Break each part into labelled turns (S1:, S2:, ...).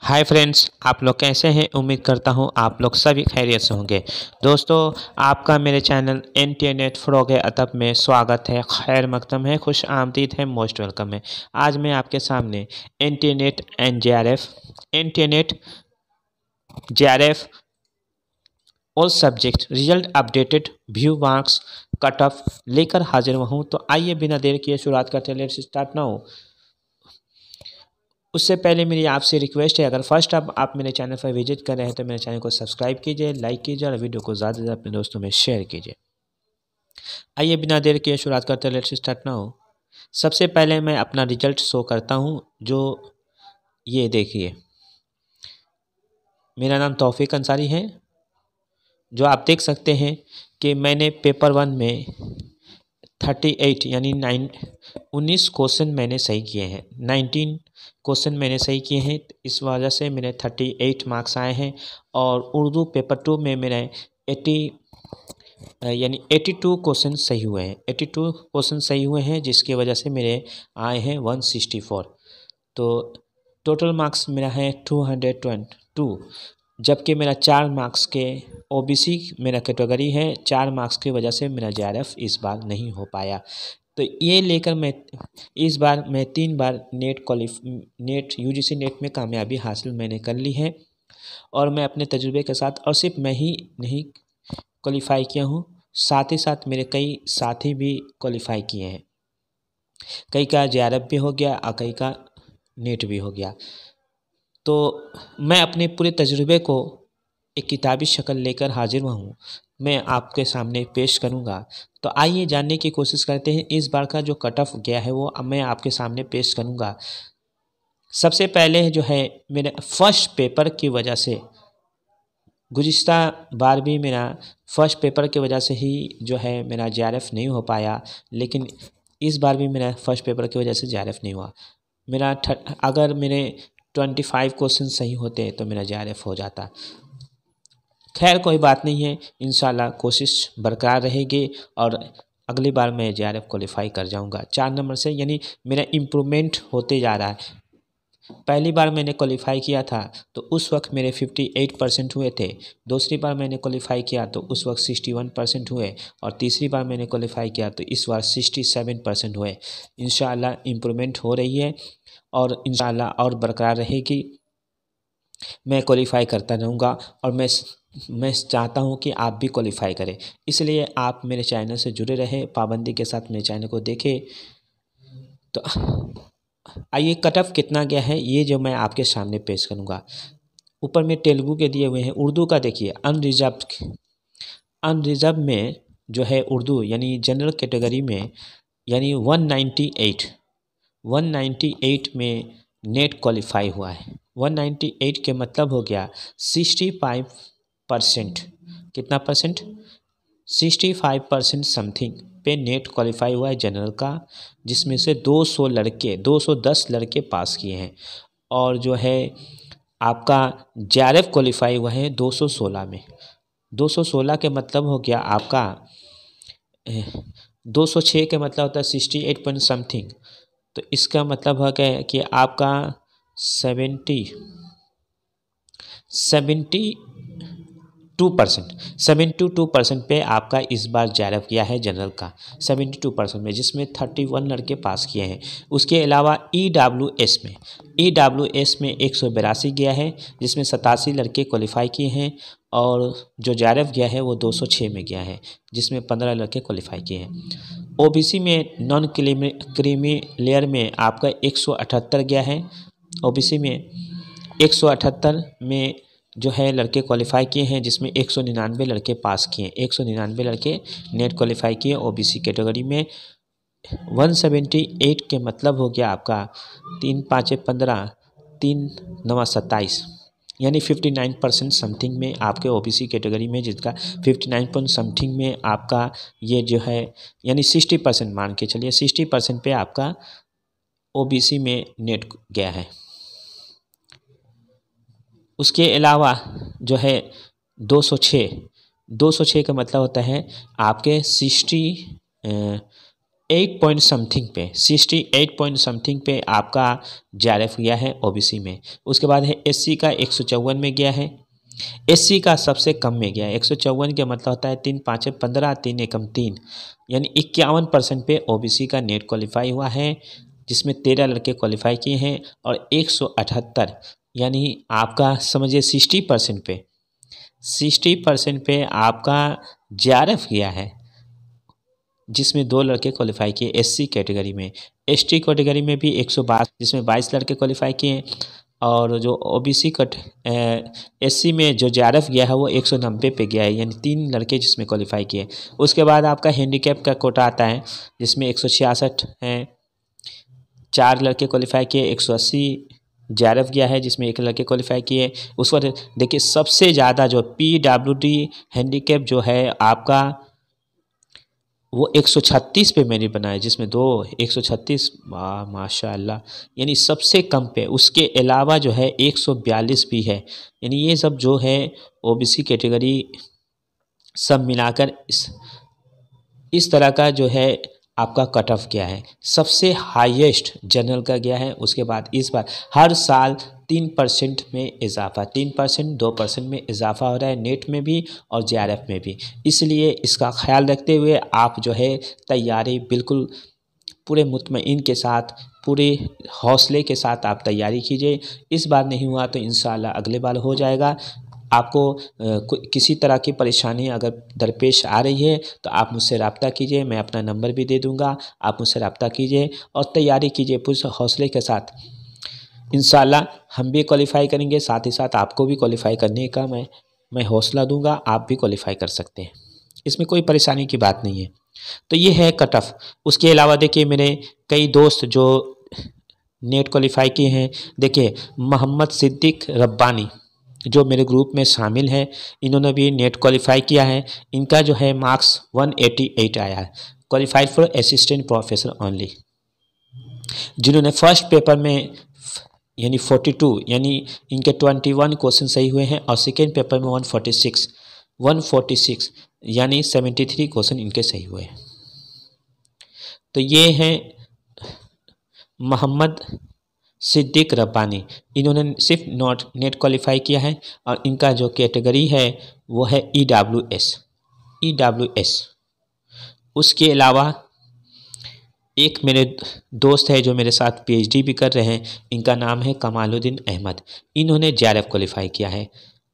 S1: Hi friends, आप लोग कैसे हैं। उम्मीद करता हूं आप लोग सभी खैरियत से होंगे। दोस्तों, आपका मेरे चैनल इंटरनेट फ़रोग़ अदब में स्वागत है, खैर मकदम है, खुश आमदीद है, मोस्ट वेलकम है। आज मैं आपके सामने internet and JRF all subject result updated view marks cut off लेकर हाजिर हूँ। तो आइए बिना देर किए शुरुआत करते हैं। Let's start now. उससे पहले मेरी आपसे रिक्वेस्ट है, अगर फर्स्ट आप मेरे चैनल पर विजिट कर रहे हैं तो मेरे चैनल को सब्सक्राइब कीजिए, लाइक कीजिए और वीडियो को ज़्यादा से ज़्यादा अपने दोस्तों में शेयर कीजिए। आइए बिना देर किए शुरुआत करते हैं। Let's start now. सबसे पहले मैं अपना रिजल्ट शो करता हूं, जो ये देखिए, मेरा नाम तौफीक अंसारी है। जो आप देख सकते हैं कि मैंने पेपर 1 में 38 यानी 19 क्वेश्चन मैंने सही किए हैं। 19 क्वेश्चन मैंने सही किए हैं, इस वजह से मेरे 38 मार्क्स आए हैं। और उर्दू पेपर 2 में मेरे 82 क्वेश्चन सही हुए हैं। 82 क्वेश्चन सही हुए हैं, जिसकी वजह से मेरे आए हैं 164। तो टोटल मार्क्स मेरा है 222, जबकि मेरा 4 मार्क्स के ओबीसी मेरा कैटेगरी है। 4 मार्क्स की वजह से मेरा जेआरएफ इस बार नहीं हो पाया। तो ये लेकर मैं इस बार 3 बार नेट यूजीसी नेट में कामयाबी हासिल मैंने कर ली है। और मैं अपने तजुर्बे के साथ, और सिर्फ मैं ही नहीं क्वालिफ़ाई किया हूँ, साथ ही साथ मेरे कई साथी भी क्वालिफ़ाई किए हैं। कई का जेआरएफ भी हो गया और कई का नेट भी हो गया। तो मैं अपने पूरे तजुर्बे को एक किताबी शक्ल लेकर हाजिर हुआ हूँ, मैं आपके सामने पेश करूँगा। तो आइए जानने की कोशिश करते हैं इस बार का जो कट ऑफ गया है वो अब मैं आपके सामने पेश करूँगा। सबसे पहले जो है, मेरे फर्स्ट पेपर की वजह से, गुज़िश्ता बार भी मेरा फर्स्ट पेपर की वजह से ही जो है मेरा जेआरएफ नहीं हो पाया, लेकिन इस बार भी मेरा फर्स्ट पेपर की वजह से जेआरएफ नहीं हुआ। मेरा अगर मेरे 25 क्वेश्चन सही होते तो मेरा जेआरएफ हो जाता। खैर कोई बात नहीं है, इंशाल्लाह कोशिश बरकरार रहेगी और अगली बार मैं जेआरएफ क्वालिफाई कर जाऊंगा 4 नंबर से। यानी मेरा इम्प्रूवमेंट होते जा रहा है। पहली बार मैंने क्वालिफाई किया था तो उस वक्त मेरे 58% हुए थे। दूसरी बार मैंने क्वालिफाई किया तो उस वक्त 61% हुए। और तीसरी बार मैंने क्वालिफाई किया तो इस बार 67% हुए। इंशाल्लाह इम्प्रूवमेंट हो रही है और इंशाल्लाह और बरकरार रहेगी। मैं क्वालिफ़ाई करता रहूँगा और मैं चाहता हूँ कि आप भी क्वालिफ़ाई करें। इसलिए आप मेरे चैनल से जुड़े रहें, पाबंदी के साथ मेरे चैनल को देखें। तो आइए, कट ऑफ कितना गया है ये जो मैं आपके सामने पेश करूँगा। ऊपर में तेलुगु के दिए हुए हैं। उर्दू का देखिए, अनरिजर्व में जो है उर्दू यानी जनरल कैटेगरी में, यानी 198 में नेट क्वालिफाई हुआ है। 198 के मतलब हो गया 65%। कितना परसेंट? 65% समथिंग पे नेट क्वालिफाई हुआ है जनरल का, जिसमें से 210 लड़के पास किए हैं। और जो है आपका जेआरएफ क्वालिफाई हुआ है 216 में। 216 के मतलब हो गया आपका 206 के मतलब होता है 68 पॉइंट समथिंग। तो इसका मतलब है कि आपका 72% पे आपका इस बार जेआरएफ किया है जनरल का, 72% में, जिसमें 31 लड़के पास किए हैं। उसके अलावा ईडब्ल्यूएस में 182 गया है, जिसमें 87 लड़के क्वालिफाई किए हैं। और जो जेआरएफ गया है वो 206 में गया है, जिसमें 15 लड़के क्वालिफाई किए हैं। ओबीसी में नॉन क्रीमी लेयर में आपका 178 गया है। ओबीसी में 178 में जो है लड़के क्वालिफाई किए हैं, जिसमें 199 लड़के पास किए हैं। 199 लड़के नेट क्वालिफाई किए ओबीसी कैटेगरी में। 178 के मतलब हो गया आपका 3 5 15, 3 9 27, यानी 59% समथिंग में आपके ओबीसी कैटेगरी में, जिसका 59 पॉइंट समथिंग में आपका ये जो है, यानी 60% मान के चलिए, 60% पे आपका ओबीसी में नेट गया है। उसके अलावा जो है 206 का मतलब होता है आपके 60 8 पॉइंट समथिंग पे 68 पॉइंट समथिंग पे आपका JRF गया है ओबीसी में। उसके बाद है SC का 154 में गया है। SC का सबसे कम में गया है 154 का मतलब होता है 3 5 15 3 एकम 3 यानी 51% पे ओबीसी का नेट क्वालिफाई हुआ है, जिसमें 13 लड़के क्वालिफाई किए हैं और 178 यानी आपका समझिए 60% पे आपका JRF गया है, जिसमें 2 लड़के क्वालिफाई किए SC कैटेगरी में। ST कैटेगरी में भी 122 जिसमें 22 लड़के क्वालिफाई किए और जो OBC SC में जो JRF गया है वो 190 पे गया है, यानी 3 लड़के जिसमें क्वालिफाई किए। उसके बाद आपका हैंडीकैप का कोटा आता है जिसमें 166 हैं, 4 लड़के क्वालिफाई किए। 180 JRF गया है जिसमें 1 लड़के क्वालिफाई किए। उस पर देखिए सबसे ज़्यादा जो PWD हैंडीकैप जो है आपका वो 136 पे मेरी बना है, जिसमें 136 माशाअल्लाह यानी सबसे कम पे। उसके अलावा जो है 142 भी है, यानी ये सब जो है OBC कैटेगरी सब मिलाकर इस तरह का जो है आपका कट ऑफ गया है। सबसे हाईएस्ट जनरल का गया है। उसके बाद इस बार हर साल 3% में इजाफा, 3% 2% में इजाफा हो रहा है नेट में भी और JRF में भी। इसलिए इसका ख्याल रखते हुए आप जो है तैयारी बिल्कुल पूरे मुतमईन के साथ, पूरे हौसले के साथ आप तैयारी कीजिए। इस बार नहीं हुआ तो इंशाअल्लाह अगले बार हो जाएगा। आपको किसी तरह की परेशानी अगर दरपेश आ रही है तो आप मुझसे रब्ता कीजिए, मैं अपना नंबर भी दे दूँगा, आप मुझसे रब्ता कीजिए और तैयारी कीजिए पूरे हौसले के साथ। इंशाअल्लाह हम भी क्वालिफ़ाई करेंगे, साथ ही साथ आपको भी क्वालिफ़ाई करने का मैं हौसला दूंगा, आप भी क्वालिफ़ाई कर सकते हैं, इसमें कोई परेशानी की बात नहीं है। तो ये है कट ऑफ। उसके अलावा देखिए मेरे कई दोस्त जो नेट क्वालिफ़ाई किए हैं, देखिए मोहम्मद सिद्दीक रब्बानी जो मेरे ग्रुप में शामिल है, इन्होंने भी नेट क्वालिफ़ाई किया है। इनका जो है मार्क्स 188 आया है, qualified for assistant professor only. जिन्होंने फर्स्ट पेपर में यानी 42 यानी इनके 21 क्वेश्चन सही हुए हैं और सेकेंड पेपर में 146 यानी 73 क्वेश्चन इनके सही हुए हैं। तो ये हैं मोहम्मद सिद्दीक रब्बानी, इन्होंने सिर्फ नेट क्वालिफाई किया है और इनका जो कैटेगरी है वो है EWS। उसके अलावा एक मेरे दोस्त है जो मेरे साथ PhD भी कर रहे हैं, इनका नाम है कमालुद्दीन अहमद, इन्होंने JRF क्वालिफाई किया है।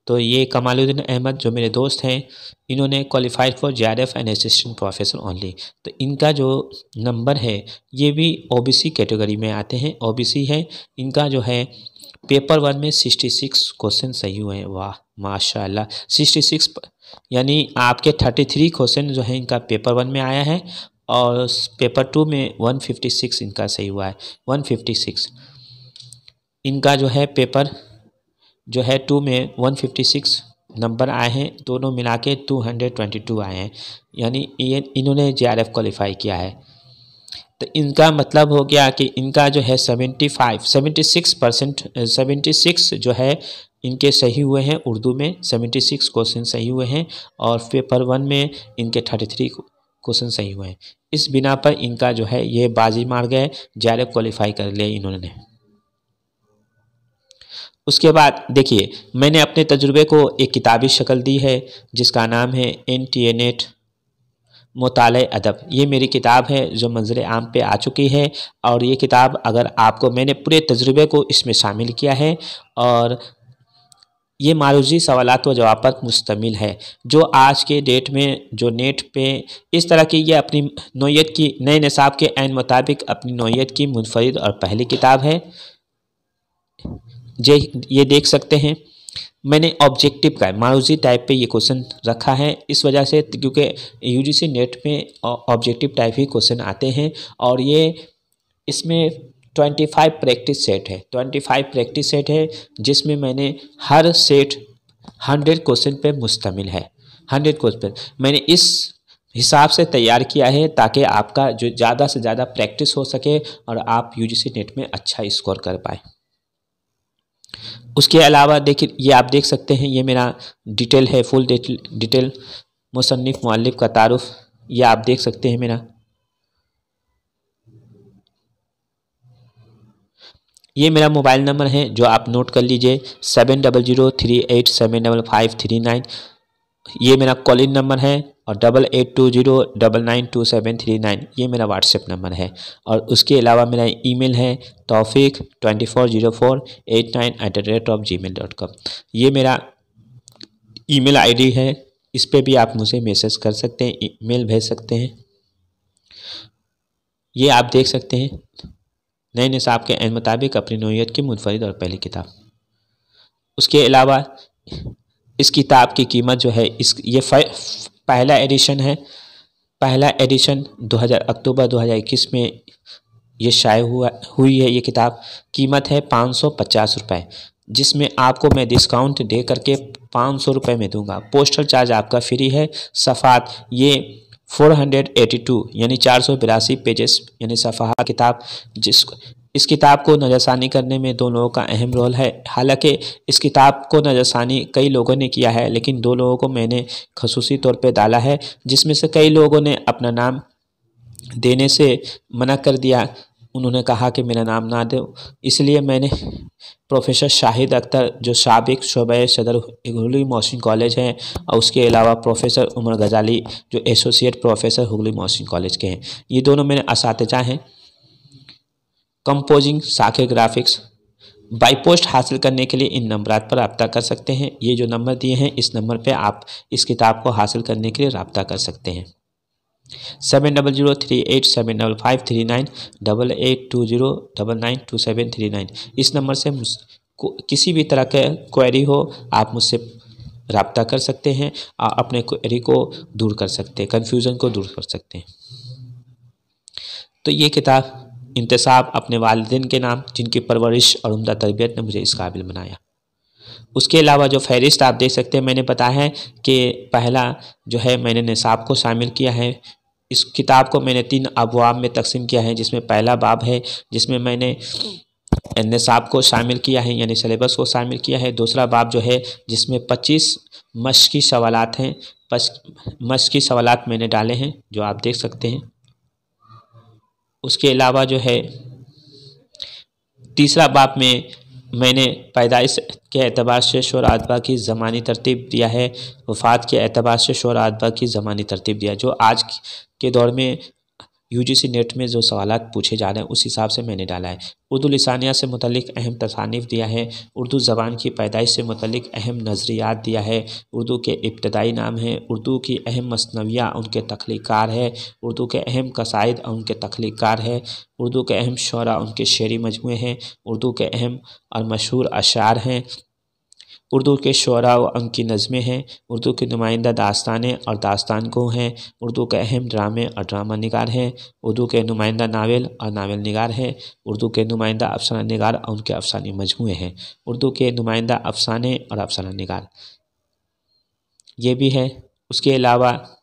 S1: तो ये कमालुद्दीन अहमद जो मेरे दोस्त हैं, इन्होंने qualified for JRF and assistant professor only. तो इनका जो नंबर है ये भी OBC कैटेगरी में आते हैं, OBC है। इनका जो है पेपर 1 में 66 क्वेश्चन सही हुए हैं, वाह माशाल्लाह। 66 यानी आपके 33 क्वेश्चन जो है इनका पेपर 1 में आया है और पेपर 2 में 156 इनका सही हुआ है, 156। इनका जो है पेपर जो है 2 में 156 नंबर आए हैं, दोनों मिला के 222 आए हैं, यानी ये इन्होंने JRF क्वालिफाई किया है। तो इनका मतलब हो गया कि इनका जो है 76% जो है इनके सही हुए हैं, उर्दू में 76 क्वेश्चन सही हुए हैं और पेपर 1 में इनके 33 क्वेश्चन सही हुए हैं। इस बिना पर इनका जो है ये बाजी मार गए, JRF क्वालिफाई कर लिया इन्होंने। उसके बाद देखिए मैंने अपने तजुर्बे को एक किताबी शक्ल दी है जिसका नाम है NTA नेट मुताले अदब। ये मेरी किताब है जो मंज़िल आम पे आ चुकी है और ये किताब अगर आपको, मैंने पूरे तजुर्बे को इसमें शामिल किया है और ये मारूजी सवालात व जवाब पर मुश्तमिल है, जो आज के डेट में जो नेट पे इस तरह की ये अपनी नौइयत की नए निसाब के ऐन मुताबिक अपनी नौइयत की मुनफरिद और पहली किताब है। ये देख सकते हैं मैंने ऑब्जेक्टिव का मारूजी टाइप पे ये क्वेश्चन रखा है, इस वजह से क्योंकि UGC नेट में ऑब्जेक्टिव टाइप ही क्वेश्चन आते हैं और ये इसमें 25 प्रैक्टिस सेट है, 25 प्रैक्टिस सेट है जिसमें मैंने हर सेट 100 क्वेश्चन पे मुश्तमिल है। 100 क्वेश्चन मैंने इस हिसाब से तैयार किया है ताकि आपका जो ज़्यादा से ज़्यादा प्रैक्टिस हो सके और आप UGC नेट में अच्छा स्कोर कर पाए। उसके अलावा देखिए ये आप देख सकते हैं, ये मेरा डिटेल है, फुल डिटेल मुसन्निफ़ मुअल्लिफ़ का तारुफ, ये आप देख सकते हैं मेरा। ये मेरा मोबाइल नंबर है जो आप नोट कर लीजिए 7003875539। ये मेरा कॉलिंग नंबर है और 8820992739 ये मेरा व्हाट्सएप नंबर है। और उसके अलावा मेरा ईमेल है tawfiq240489@gmail.com। ये मेरा ईमेल आईडी है, इस पे भी आप मुझे मैसेज कर सकते हैं, ईमेल भेज सकते हैं। ये आप देख सकते हैं नए निसाब के ऐन मुताबिक अपनी नौइयत की मुनफरिद और पहली किताब। उसके अलावा इस किताब की कीमत जो है ये पहला एडिशन है। पहला एडिशन अक्टूबर 2021 में ये शाये हुई है। ये किताब कीमत है 550 रुपये, जिसमें आपको मैं डिस्काउंट दे करके 500 रुपये में दूंगा। पोस्टल चार्ज आपका फ्री है। सफ़ात ये 482 यानी 482 पेजेस यानी सफ़हा किताब, इस किताब को नज़रसानी करने में दो लोगों का अहम रोल है। हालांकि इस किताब को नज़रसानी कई लोगों ने किया है, लेकिन दो लोगों को मैंने खसूसी तौर पे डाला है, जिसमें से कई लोगों ने अपना नाम देने से मना कर दिया। उन्होंने कहा कि मेरा नाम ना दो, इसलिए मैंने प्रोफेसर शाहिद अख्तर जो साबिक शोबे सदर हुगली मोहसिन कॉलेज हैं, और उसके अलावा प्रोफेसर उमर गजाली जो associate professor Hooghly Mohsin college के हैं, ये दोनों मेरे असातिज़ा हैं। कंपोजिंग साखे ग्राफिक्स बाई पोस्ट हासिल करने के लिए इन नंबरात पर रब्ता कर सकते हैं। ये जो नंबर दिए हैं इस नंबर पे आप इस किताब को हासिल करने के लिए रब्ता कर सकते हैं। 7003875539 8820992739 इस नंबर से किसी भी तरह के क्वेरी हो आप मुझसे रब्ता कर सकते हैं और अपने क्वेरी को दूर कर सकते हैं, कन्फ्यूज़न को दूर कर सकते हैं। तो ये किताब इंतसाब अपने वालिदैन के नाम, जिनकी परवरिश और उम्दा तरबियत ने मुझे इस काबिल बनाया। उसके अलावा जो फहरिस्त आप देख सकते हैं, मैंने बताया है कि पहला जो है मैंने निसाब को शामिल किया है। इस किताब को मैंने 3 अबवाब में तकसीम किया है, जिसमें पहला बाब है जिसमें मैंने निसाब को शामिल किया है यानी सिलेबस को शामिल किया है। दूसरा बाब जो है जिसमें 25 मश्की सवालात हैं, मश्की सवालात मैंने डाले हैं जो आप देख सकते हैं। उसके अलावा जो है तीसरा बाब में मैंने पैदाइश के एतबार से शोर अदबा की ज़मानी तरतीब दिया है, वफ़ात के एतबार से शोर अदबा की ज़मानी तरतीब दिया, जो आज के दौर में यूजीसी नेट में जो सवालात पूछे जा रहे हैं उस हिसाब से मैंने डाला है। उर्दू लिसानिया से मुतल्लिक अहम तसानीफ़ दिया है, उर्दू ज़बान की पैदाइश से मुतल्लिक अहम नज़रियात दिया है, उर्दू के इब्तदाई नाम है, उर्दू की अहम मसनवियाँ उनके तख्लीक़ार है, उर्दू के अहम कसाइद उनके तख्लीक़ार है, उर्दू के अहम शुअरा उनके शेरी मजमूए हैं, उर्दू के अहम और मशहूर अशार हैं, उर्दू के शुअरा व उनकी नज़में हैं, उर्दू की नुमाइंदा दास्तानें और दास्तान गो हैं, उर्दू के अहम ड्रामे और ड्रामा निगार हैं, उर्दू के नुमाइंदा नावल और नावल निगार हैं, उर्दू के नुमाइंदा अफसाना निगार और उनके अफसानी मजमूए हैं, उर्दू के नुमाइंदा अफसाने और अफसाना निगार ये भी है। उसके अलावा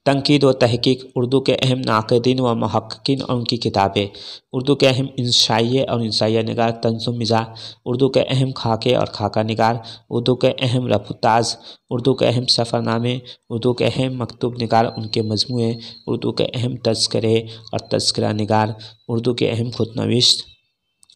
S1: तनकीद व तहकीक उर्दू के अहम नाक़दीन व मुहक्किकीन और उनकी किताबें, उर्दू के अहम इंशाइये और इंशाइया निगार तंज़ुम मिज़ाह, उर्दू के अहम खाके और खाका निगार, उर्दू के अहम रफ़्ताज़, उर्दू के अहम सफ़रनामे, उर्दू के अहम मकतूब निगार उनके मजमूए, उर्दू के अहम तज़किरे और तज़किरा निगार, उर्दू के अहम खुदनविश्त,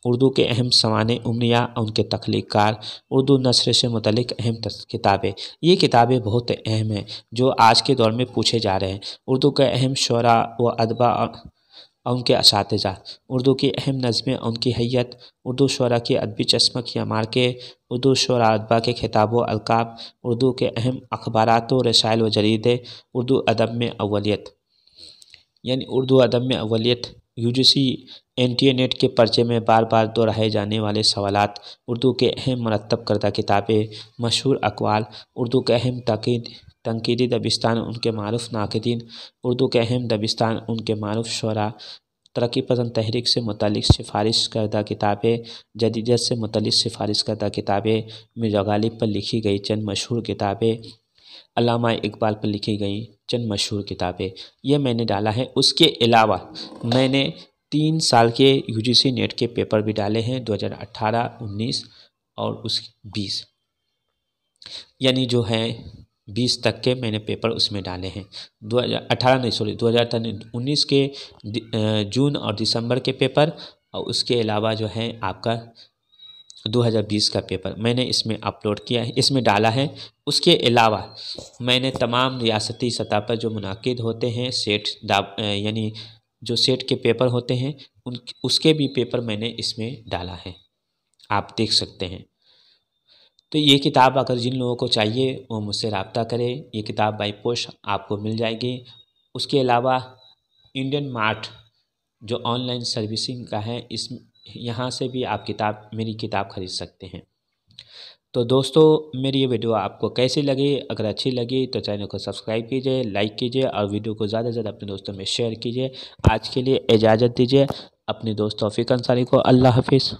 S1: उर्दू के अहम सवाने उम्निया उनके तख्लीक़ार, उर्दू नस्र से मुतल्लिक़ अहम किताबें। ये किताबें बहुत अहम हैं जो आज के दौर में पूछे जा रहे हैं। उर्दू के अहम शुअरा व अदबा और उनके असातिज़ा, उर्दू की अहम नज़में उनकी हैयत, उर्दू शुअरा की अदबी चस्मक या मार्के, उर्दू शुअरा अदबा के खिताब व अलक़ाब, उर्दू के अहम अखबारात व रसाइल व जरीदे, उर्दू अदब में अव्वलियत यानी उर्दू अदब में अव्वलियत, यूजीसी एनटीए नेट के पर्चे में बार बार दोहराए जाने वाले सवालात, उर्दू के अहम मरतब करदा किताबें, मशहूर अक़वाल, उर्दू के अहम तनकीदी दबिस्तान उनके मारूफ नाक़दीन, उर्दू के अहम दबिस्तान उनके मारूफ शुअरा, तरक्की पसंद तहरीक से मुतल्लिक़ सिफारिश करदा किताबें, जदीदियत से मुतल्लिक़ सिफारिश करदा किताबें, मिर्ज़ा गालिब पर लिखी गई चंद मशहूर किताबें, अल्लामा इकबाल पर लिखी गई चंद मशहूर किताबें, ये मैंने डाला है। उसके अलावा मैंने 3 साल के यूजीसी नेट के पेपर भी डाले हैं 2018, 19 और 20 यानी जो है 20 तक के मैंने पेपर उसमें डाले हैं। 2019 के जून और दिसंबर के पेपर और उसके अलावा जो है आपका 2020 का पेपर मैंने इसमें अपलोड किया है, इसमें डाला है। उसके अलावा मैंने तमाम रियासती सतह पर जो मुनाकिद होते हैं सेट यानी जो सेट के पेपर होते हैं उसके भी पेपर मैंने इसमें डाला है, आप देख सकते हैं। तो ये किताब अगर जिन लोगों को चाहिए वो मुझसे रब्ता करें, ये किताब बाई पोस्ट आपको मिल जाएगी। उसके अलावा इंडियन मार्ट जो ऑनलाइन सर्विसिंग का है, इस यहाँ से भी आप मेरी किताब खरीद सकते हैं। तो दोस्तों मेरी ये वीडियो आपको कैसी लगी? अगर अच्छी लगी तो चैनल को सब्सक्राइब कीजिए, लाइक कीजिए और वीडियो को ज़्यादा से ज़्यादा अपने दोस्तों में शेयर कीजिए। आज के लिए इजाज़त दीजिए अपने दोस्त तौफीक अंसारी को। अल्लाह हाफिज़।